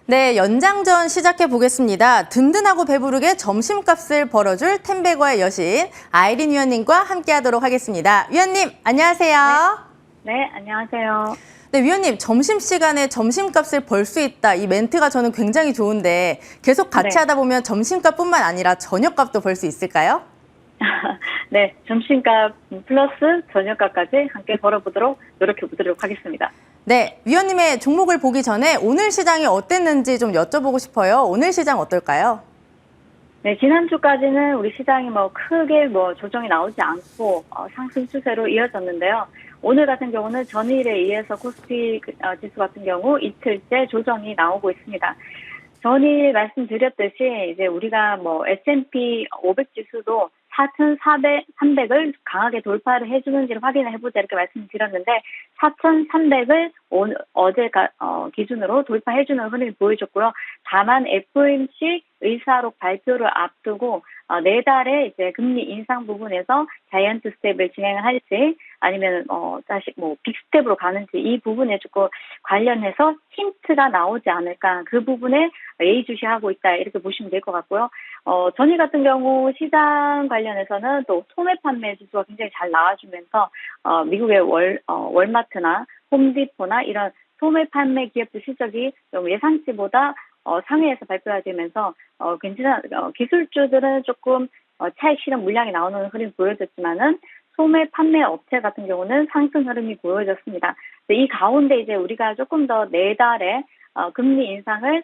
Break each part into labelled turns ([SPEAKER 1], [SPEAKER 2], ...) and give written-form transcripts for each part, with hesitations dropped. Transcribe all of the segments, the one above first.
[SPEAKER 1] 네, 연장전 시작해 보겠습니다. 든든하고 배부르게 점심값을 벌어줄 텐베거의 여신 아이린 위원님과 함께하도록 하겠습니다. 위원님, 안녕하세요.
[SPEAKER 2] 네, 안녕하세요.
[SPEAKER 1] 네, 위원님, 점심시간에 점심값을 벌 수 있다. 이 멘트가 저는 굉장히 좋은데 계속 같이
[SPEAKER 2] 네.
[SPEAKER 1] 하다 보면 점심값뿐만 아니라 저녁값도 벌 수 있을까요?
[SPEAKER 2] 네, 점심값 플러스 저녁값까지 함께 벌어보도록 노력해보도록 하겠습니다.
[SPEAKER 1] 네, 위원님의 종목을 보기 전에 오늘 시장이 어땠는지 좀 여쭤보고 싶어요. 오늘 시장 어떨까요?
[SPEAKER 2] 네, 지난주까지는 우리 시장이 크게 조정이 나오지 않고 상승 추세로 이어졌는데요. 오늘 같은 경우는 전일에 의해서 코스피 지수 같은 경우 이틀째 조정이 나오고 있습니다. 전일 말씀드렸듯이 이제 우리가 S&P 500 지수도 4,300을 강하게 돌파를 해주는지를 확인을 해보자 이렇게 말씀드렸는데 4,300을 어제 기준으로 돌파해주는 흐름이 보여줬고요. 다만 FOMC 의사록 발표를 앞두고 내달에 이제 금리 인상 부분에서 자이언트 스텝을 진행을 할지 아니면 다시 빅스텝으로 가는지 이 부분에 조금 관련해서 힌트가 나오지 않을까 그 부분에 예의주시하고 있다 이렇게 보시면 될 것 같고요. 전일 같은 경우 시장 관련해서는 또 소매 판매 지수가 굉장히 잘 나와주면서 미국의 월마트나 홈디포나 이런 소매 판매 기업들 실적이 좀 예상치보다 상회에서 발표가 되면서 괜찮은 기술주들은 조금 차익 실현 물량이 나오는 흐름이 보여졌지만은 소매 판매 업체 같은 경우는 상승 흐름이 보여졌습니다. 이 가운데 이제 우리가 조금 더 내달에 금리 인상을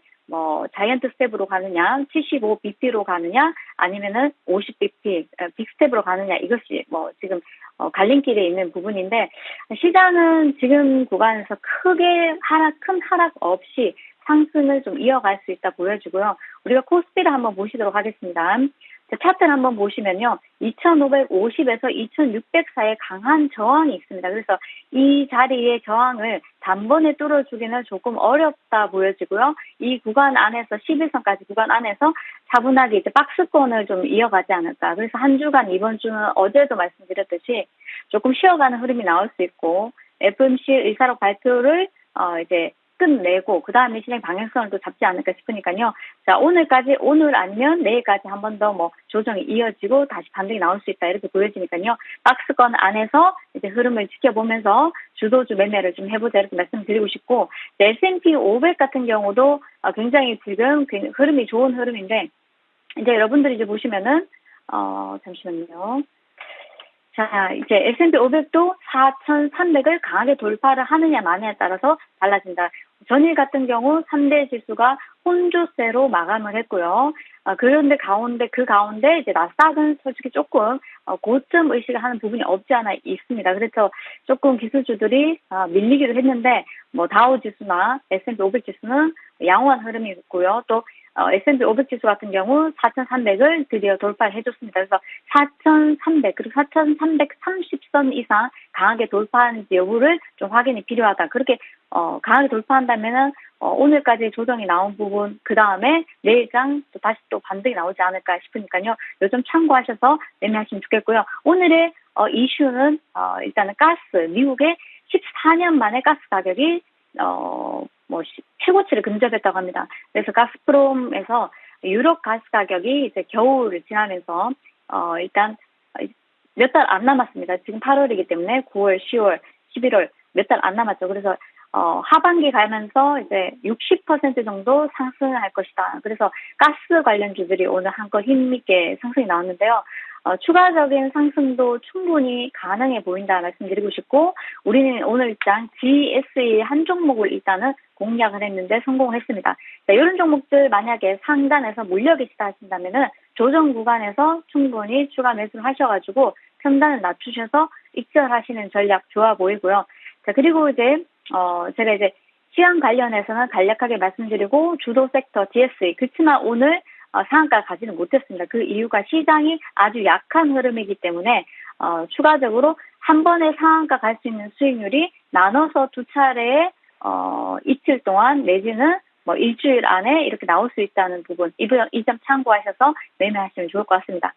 [SPEAKER 2] 자이언트 스텝으로 가느냐, 75bp로 가느냐, 아니면은 50bp 빅스텝으로 가느냐 이것이 지금 갈림길에 있는 부분인데 시장은 지금 구간에서 크게 큰 하락 없이 상승을 좀 이어갈 수 있다 보여지고요. 우리가 코스피를 한번 보시도록 하겠습니다. 차트를 한번 보시면요. 2,550에서 2,600 사이에 강한 저항이 있습니다. 그래서 이 자리의 저항을 단번에 뚫어주기는 조금 어렵다 보여지고요. 이 구간 안에서 11선까지 구간 안에서 차분하게 이제 박스권을 좀 이어가지 않을까. 그래서 한 주간 이번 주는 어제도 말씀드렸듯이 조금 쉬어가는 흐름이 나올 수 있고 FOMC 의사록 발표를 이제 끝내고 그 다음에 시장 방향성을 또 잡지 않을까 싶으니까요. 자, 오늘 아니면 내일까지 한 번 더 조정이 이어지고 다시 반등이 나올 수 있다 이렇게 보여지니까요. 박스권 안에서 이제 흐름을 지켜보면서 주도주 매매를 좀 해보자 이렇게 말씀드리고 싶고 S&P 500 같은 경우도 굉장히 지금 흐름이 좋은 흐름인데 이제 여러분들이 이제 보시면은 잠시만요. 자, 이제 S&P 500도 4,300을 강하게 돌파를 하느냐 마느냐에 따라서 달라진다. 전일 같은 경우 3대 지수가 혼조세로 마감을 했고요. 그런데 그 가운데 이제 나스닥은 솔직히 조금 고점 의식을 하는 부분이 없지 않아 있습니다. 그래서 조금 기술주들이 밀리기도 했는데 다우 지수나 S&P 500 지수는 양호한 흐름이 있고요. 또 S&P 500 지수 같은 경우 4,300을 드디어 돌파를 해줬습니다. 그래서 4,300 그리고 4,330선 이상 강하게 돌파하는지 여부를 좀 확인이 필요하다. 그렇게 강하게 돌파한다면은 오늘까지 조정이 나온 부분 그 다음에 내일장 또 다시 또 반등이 나오지 않을까 싶으니까요. 요즘 참고하셔서 매매하시면 좋겠고요. 오늘의 이슈는 일단은 미국의 14년 만에 가스 가격이 최고치를 근접했다고 합니다. 그래서 가스프롬에서 유럽 가스 가격이 이제 겨울을 지나면서 일단 몇 달 안 남았습니다. 지금 8월이기 때문에 9월, 10월, 11월 몇 달 안 남았죠. 그래서 하반기 가면서 이제 60% 정도 상승할 것이다. 그래서 가스 관련주들이 오늘 한껏 힘있게 상승이 나왔는데요. 추가적인 상승도 충분히 가능해 보인다 말씀드리고 싶고 우리는 오늘 일단 GSE 한 종목을 일단은 공략을 했는데 성공을 했습니다. 자, 이런 종목들 만약에 상단에서 물려 계시다 하신다면은 조정 구간에서 충분히 추가 매수를 하셔가지고 편단을 낮추셔서 익절하시는 전략 좋아 보이고요. 자, 그리고 이제 제가 이제 시황 관련해서는 간략하게 말씀드리고 주도 섹터 DSE 그렇지만 오늘 상한가 가지는 못했습니다. 그 이유가 시장이 아주 약한 흐름이기 때문에 추가적으로 한 번에 상한가 갈 수 있는 수익률이 나눠서 두 차례에 이틀 동안 내지는 일주일 안에 이렇게 나올 수 있다는 부분 이 점 참고하셔서 매매하시면 좋을 것 같습니다.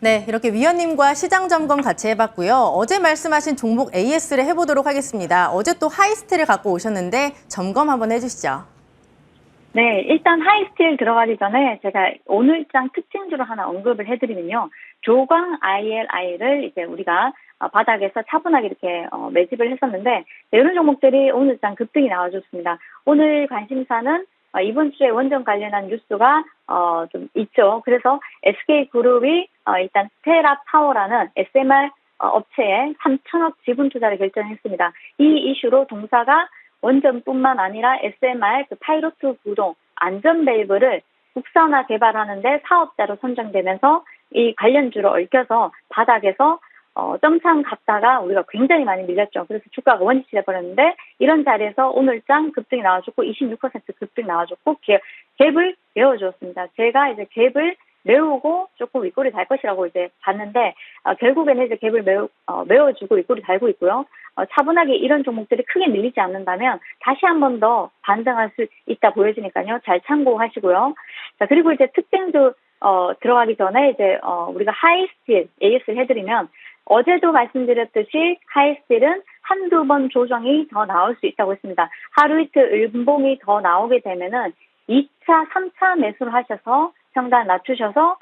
[SPEAKER 1] 네, 이렇게 위원님과 시장 점검 같이 해봤고요. 어제 말씀하신 종목 AS를 해보도록 하겠습니다. 어제 또 하이스트를 갖고 오셨는데 점검 한번 해주시죠.
[SPEAKER 2] 네, 일단 하이스틸 들어가기 전에 제가 오늘장 특징주를 하나 언급을 해드리면요. 조광 ILI를 이제 우리가 바닥에서 차분하게 이렇게 매집을 했었는데, 네, 이런 종목들이 오늘장 급등이 나와줬습니다. 오늘 관심사는 이번 주에 원전 관련한 뉴스가 좀 있죠. 그래서 SK그룹이 일단 스테라파워라는 SMR 업체에 3천억 지분 투자를 결정했습니다. 이 이슈로 동사가 원전뿐만 아니라 SMR 파이로트 구동 안전 밸브를 국산화 개발하는데 사업자로 선정되면서 이 관련주로 얽혀서 바닥에서 점창 갔다가 우리가 굉장히 많이 밀렸죠. 그래서 주가가 원위치돼 버렸는데, 이런 자리에서 오늘장 급등이 나와줬고 26% 급등 나와줬고 갭을 메워주었습니다. 제가 이제 갭을 메우고 조금 윗골이 달 것이라고 이제 봤는데, 결국에는 이제 갭을 메워주고 윗골이 달고 있고요. 차분하게 이런 종목들이 크게 밀리지 않는다면 다시 한 번 더 반등할 수 있다 보여지니까요. 잘 참고하시고요. 자, 그리고 이제 특징도 들어가기 전에 이제 우리가 하이스틸 AS를 해드리면, 어제도 말씀드렸듯이 하이스틸은 한두 번 조정이 더 나올 수 있다고 했습니다. 하루 이틀 음봉이 더 나오게 되면은 2차, 3차 매수를 하셔서 평단 낮추셔서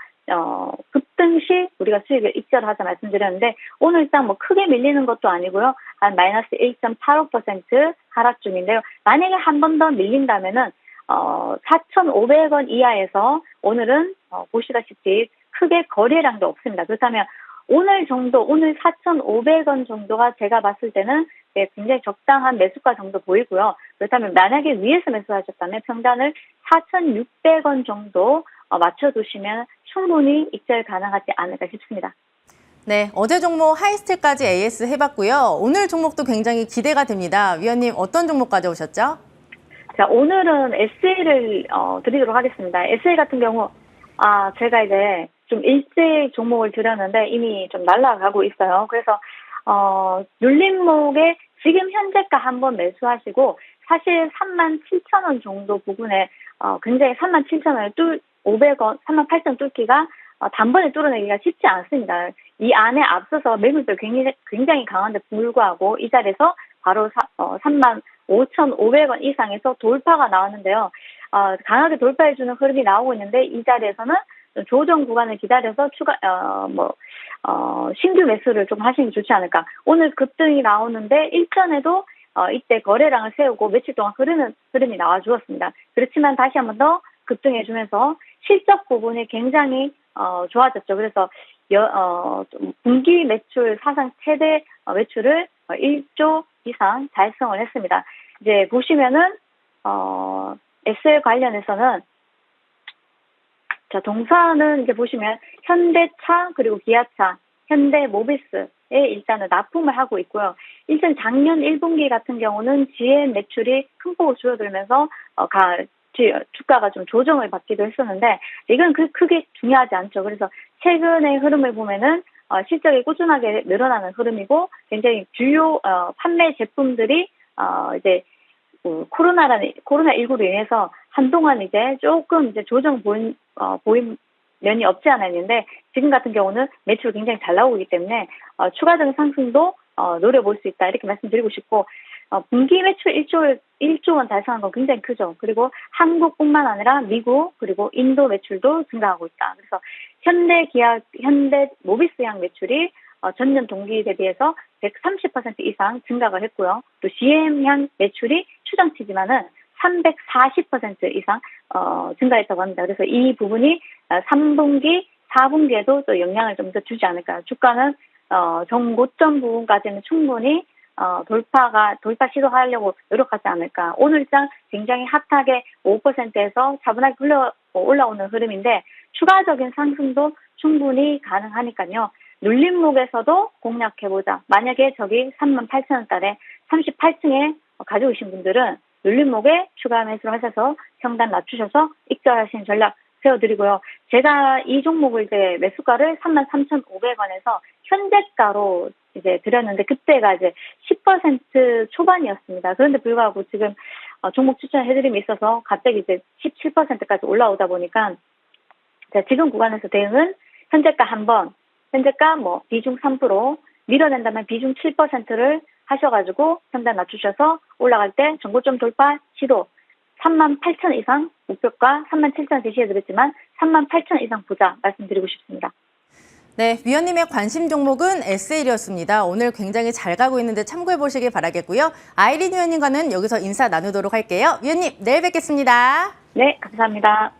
[SPEAKER 2] 급등 시 우리가 수익을 익절하자 말씀드렸는데, 오늘 일단 뭐 크게 밀리는 것도 아니고요. 한 마이너스 1.85% 하락 중인데요. 만약에 한 번 더 밀린다면은 4,500원 이하에서 오늘은 보시다시피 크게 거래량도 없습니다. 그렇다면 오늘 4,500원 정도가 제가 봤을 때는 굉장히 적당한 매수가 정도 보이고요. 그렇다면 만약에 위에서 매수하셨다면 평단을 4,600원 정도 맞춰두시면 충분히 익절 가능하지 않을까 싶습니다.
[SPEAKER 1] 네, 어제 종목 하이스틸까지 AS 해봤고요. 오늘 종목도 굉장히 기대가 됩니다. 위원님 어떤 종목 가져오셨죠?
[SPEAKER 2] 자, 오늘은 SA를 드리도록 하겠습니다. SA 같은 경우 제가 이제 좀 일찍 종목을 드렸는데 이미 좀 날아가고 있어요. 그래서 눌림목에 지금 현재가 한번 매수하시고, 사실 37,000원 정도 부분에 굉장히 37,000원을 500원, 38,000원 뚫기가 단번에 뚫어내기가 쉽지 않습니다. 이 안에 앞서서 매물들 굉장히 강한데 불구하고 이 자리에서 바로 35,500원 이상에서 돌파가 나왔는데요. 강하게 돌파해주는 흐름이 나오고 있는데, 이 자리에서는 조정 구간을 기다려서 신규 매수를 좀 하시는 게 좋지 않을까. 오늘 급등이 나오는데 일전에도 이때 거래량을 세우고 며칠 동안 흐름이 나와 주었습니다. 그렇지만 다시 한 번 더 급등해주면서 실적 부분이 굉장히 좋아졌죠. 그래서 분기 매출 사상 최대 매출을 1조 이상 달성을 했습니다. 이제 보시면은 SL 관련해서는, 자, 동사는 이제 보시면 현대차 그리고 기아차, 현대모비스에 일단은 납품을 하고 있고요. 일단 작년 1분기 같은 경우는 GM 매출이 큰 폭으로 줄어들면서 주가가 좀 조정을 받기도 했었는데, 이건 크게 중요하지 않죠. 그래서 최근의 흐름을 보면은 실적이 꾸준하게 늘어나는 흐름이고, 굉장히 주요 판매 제품들이 이제 코로나19로 인해서 한동안 이제 조금 이제 조정 보인 면이 없지 않아 있는데, 지금 같은 경우는 매출이 굉장히 잘 나오기 때문에 추가적인 상승도 노려볼 수 있다, 이렇게 말씀드리고 싶고, 분기 매출 1조 원 달성한 건 굉장히 크죠. 그리고 한국뿐만 아니라 미국 그리고 인도 매출도 증가하고 있다. 그래서 현대모비스향 매출이 전년 동기 대비해서 130% 이상 증가가 했고요. 또 GM향 매출이 추정치지만은 340% 이상 증가했다고 합니다. 그래서 이 부분이 3분기, 4분기에도 또 영향을 좀 더 주지 않을까. 주가는 정고점 부분까지는 충분히 돌파 시도하려고 노력하지 않을까. 오늘장 굉장히 핫하게 5%에서 차분하게 올라오는 흐름인데, 추가적인 상승도 충분히 가능하니까요. 눌림목에서도 공략해보자. 만약에 저기 38,000원달에 38층에 가지고 계신 분들은 눌림목에 추가 매수를 하셔서 평단 낮추셔서 익절하시는 전략 세워드리고요. 제가 이 종목을 이제 매수가를 33,500원에서 현재가로 이제 드렸는데, 그때가 이제 10% 초반이었습니다. 그런데 불구하고 지금 종목 추천해드림이 있어서 갑자기 이제 17%까지 올라오다 보니까, 지금 구간에서 대응은 현재가 현재가 비중 3%, 밀어낸다면 비중 7%를 하셔가지고 평단 낮추셔서 올라갈 때 정고점 돌파 시도, 38,000 이상 목표가 37,000 제시해드렸지만 38,000 이상 보자 말씀드리고 싶습니다.
[SPEAKER 1] 네, 위원님의 관심 종목은 SL이었습니다. 오늘 굉장히 잘 가고 있는데 참고해 보시길 바라겠고요. 아이린 위원님과는 여기서 인사 나누도록 할게요. 위원님, 내일 뵙겠습니다.
[SPEAKER 2] 네, 감사합니다.